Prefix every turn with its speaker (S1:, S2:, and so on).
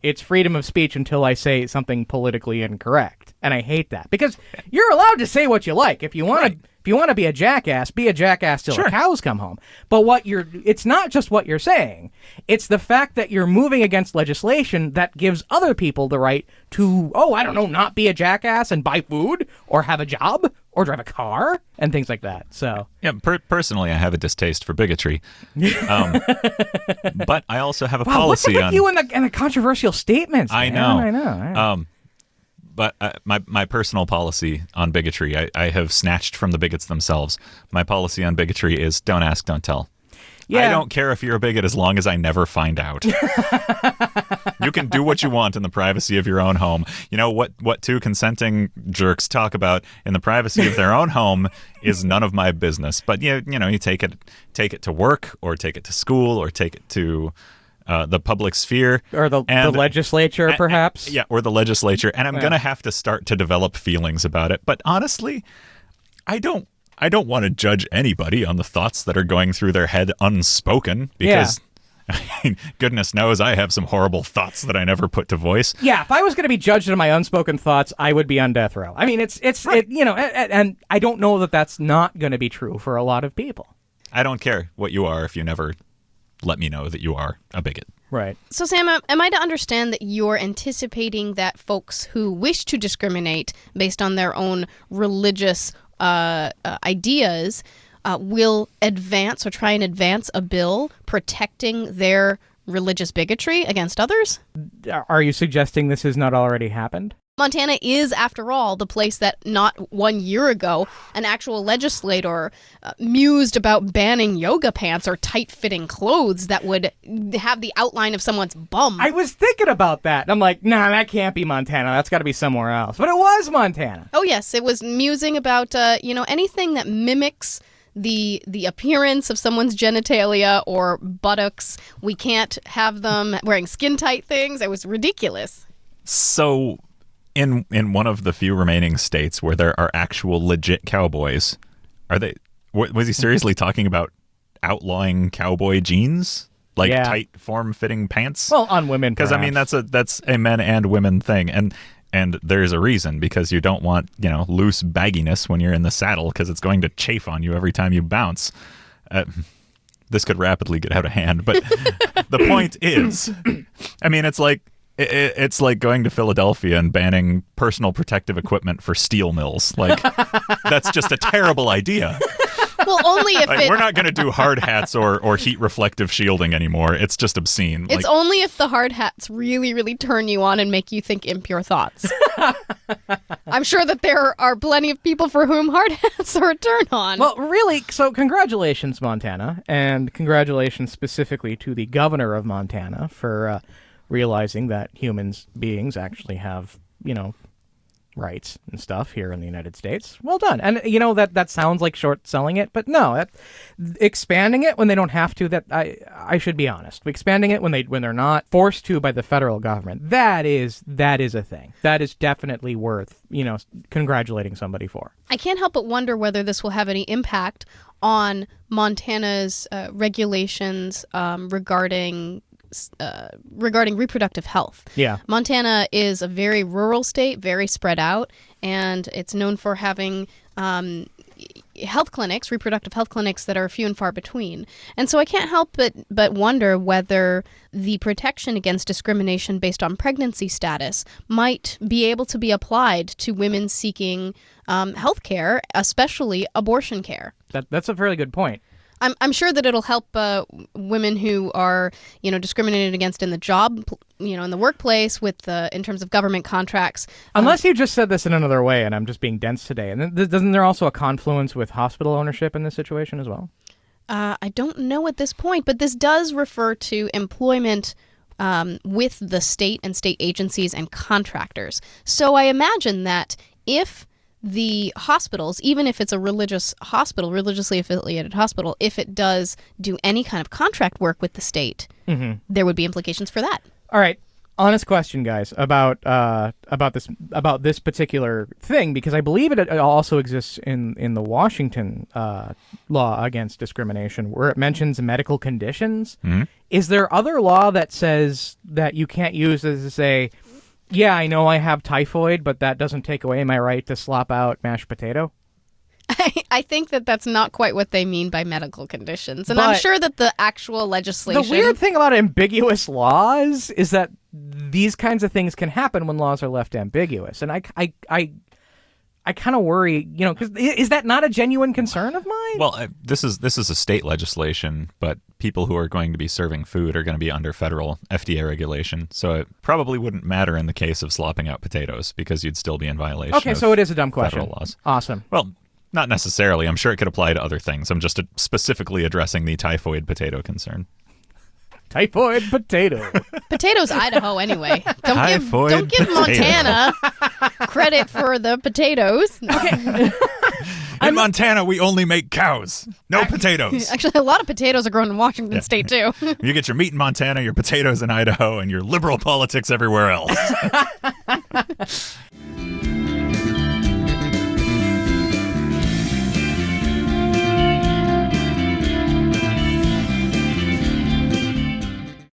S1: it's freedom of speech until I say something politically incorrect. And I hate that. Because you're allowed to say what you like. If you want to if you want to be a jackass till the cows come home. But it's not just what you're saying. It's the fact that you're moving against legislation that gives other people the right to, not be a jackass and buy food or have a job or drive a car and things like that. So
S2: yeah, personally, I have a distaste for bigotry, but I also have a policy
S1: what's up with you and the controversial statements.
S2: I
S1: man?
S2: know.
S1: I know.
S2: But my personal policy on bigotry, I have snatched from the bigots themselves. My policy on bigotry is don't ask, don't tell. Yeah. I don't care if you're a bigot as long as I never find out. You can do what you want in the privacy of your own home. You know what two consenting jerks talk about in the privacy of their own home is none of my business. But you take it to work or take it to school or take it to the public sphere. Or the
S1: legislature, perhaps.
S2: Yeah, or the legislature. And I'm going to have to start to develop feelings about it. But honestly, I don't want to judge anybody on the thoughts that are going through their head unspoken because, goodness knows I have some horrible thoughts that I never put to voice.
S1: Yeah, if I was going to be judged on my unspoken thoughts, I would be on death row. I mean, and I don't know that that's not going to be true for a lot of people.
S2: I don't care what you are if you never let me know that you are a bigot.
S1: Right.
S3: So, Sam, am I to understand that you're anticipating that folks who wish to discriminate based on their own religious ideas will advance or try and advance a bill protecting their religious bigotry against others?
S1: Are you suggesting this has not already happened?
S3: Montana is, after all, the place that not 1 year ago an actual legislator mused about banning yoga pants or tight-fitting clothes that would have the outline of someone's bum.
S1: I was thinking about that. I'm like, nah, that can't be Montana. That's got to be somewhere else. But it was Montana.
S3: Oh, yes. It was musing about, anything that mimics the appearance of someone's genitalia or buttocks. We can't have them wearing skin-tight things. It was ridiculous.
S2: So in one of the few remaining states where there are actual legit cowboys, was he seriously talking about outlawing cowboy jeans? Like tight form-fitting pants?
S1: Well, on women,
S2: because I mean that's a men and women thing, and there's a reason, because you don't want loose bagginess when you're in the saddle because it's going to chafe on you every time you bounce. This could rapidly get out of hand, but the point is, I mean, it's like going to Philadelphia and banning personal protective equipment for steel mills. Like, that's just a terrible idea.
S3: Well, only if
S2: we're not going to do hard hats or heat reflective shielding anymore. It's just obscene.
S3: It's only if the hard hats really, really turn you on and make you think impure thoughts. I'm sure that there are plenty of people for whom hard hats are a turn on.
S1: Well, really, so congratulations, Montana, and congratulations specifically to the governor of Montana for realizing that beings actually have, rights and stuff here in the United States. Well done. And that sounds like short selling it, but no, expanding it when they don't have to, that I should be honest. Expanding it when they're not forced to by the federal government. That is a thing. That is definitely worth, congratulating somebody for.
S3: I can't help but wonder whether this will have any impact on Montana's regulations regarding reproductive health.
S1: Yeah.
S3: Montana is a very rural state, very spread out, and it's known for having reproductive health clinics that are few and far between. And so I can't help but wonder whether the protection against discrimination based on pregnancy status might be able to be applied to women seeking health care, especially abortion care.
S1: That's a fairly good point.
S3: I'm sure that it'll help women who are, discriminated against in the job, in the workplace in terms of government contracts.
S1: Unless you just said this in another way, and I'm just being dense today. And doesn't there also a confluence with hospital ownership in this situation as well?
S3: I don't know at this point, but this does refer to employment with the state and state agencies and contractors. So I imagine that if the hospitals, even if it's a religious hospital, religiously affiliated hospital, if it does do any kind of contract work with the state, there would be implications for that.
S1: All right. honest question, guys, about this particular thing, because I believe it also exists in the Washington law against discrimination, where it mentions medical conditions.
S2: Mm-hmm.
S1: Is there other law that says that you can't use this to say, yeah, I know I have typhoid, but that doesn't take away my right to slop out mashed potato?
S3: I think that that's not quite what they mean by medical conditions. And I'm sure that the actual legislation...
S1: The weird thing about ambiguous laws is that these kinds of things can happen when laws are left ambiguous. And I kind of worry, because is that not a genuine concern of mine?
S2: Well, this is a state legislation, but people who are going to be serving food are going to be under federal FDA regulation. So it probably wouldn't matter in the case of slopping out potatoes because you'd still be in violation
S1: Okay, so it is a dumb question.
S2: Federal laws.
S1: Awesome.
S2: Well, not necessarily. I'm sure it could apply to other things. I'm just specifically addressing the typhoid potato concern.
S1: Typhoid potato.
S3: Potatoes, Idaho, anyway.
S2: Typhoid
S3: don't give Montana credit for the potatoes.
S1: Okay.
S2: In Montana, we only make cows. No potatoes.
S3: Actually, a lot of potatoes are grown in Washington State, too.
S2: You get your meat in Montana, your potatoes in Idaho, and your liberal politics everywhere else.